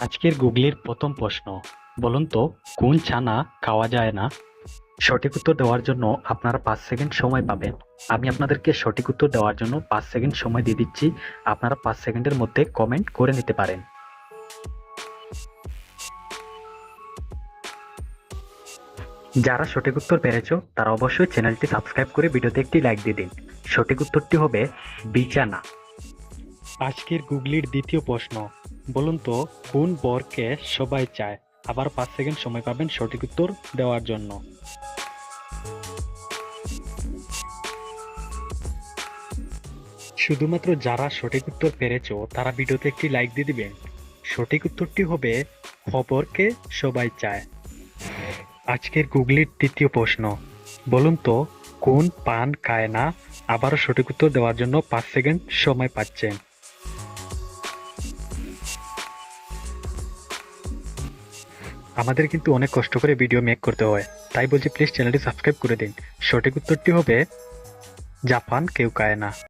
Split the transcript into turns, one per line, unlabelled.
আজকের গুগলির প্রথম প্রশ্ন, বলুন তো কোন ছানা খাওয়া যায় না? সঠিক উত্তর দেওয়ার জন্য আপনারা 5 সেকেন্ড সময় পাবেন। আমি আপনাদেরকে সঠিক উত্তর দেওয়ার জন্য 5 সেকেন্ড সময় দিয়ে দিচ্ছি। আপনারা 5 সেকেন্ডের মধ্যে কমেন্ট করে নিতে পারেন। যারা সঠিক উত্তর পেরেছো তারা অবশ্যই চ্যানেলটি সাবস্ক্রাইব করে ভিডিওতে একটি লাইক দিয়ে দিন। সঠিক উত্তরটি হবে বিছানা। আজকের গুগলির দ্বিতীয় প্রশ্ন, বলুন তো কোন বরকে সবাই চায়? আবার 5 সেকেন্ড সময় পাবেন সঠিক উত্তর দেওয়ার জন্য। শুধুমাত্র যারা সঠিক উত্তর পেরেছো তারা ভিডিওতে একটি লাইক দিয়ে দিবেন। সঠিক উত্তরটি হবে খবরকে সবাই চায়। আজকের গুগলির তৃতীয় প্রশ্ন, বলুন তো কোন পান খায় না? আবারও সঠিক উত্তর দেওয়ার জন্য 5 সেকেন্ড সময় পাচ্ছেন। আমাদের কিন্তু অনেক কষ্ট করে ভিডিও মেক করতে হয়, তাই বলছি প্লিজ চ্যানেলটি সাবস্ক্রাইব করে দিন। সঠিক উত্তরটি হবে জাপান কেউ খায় না।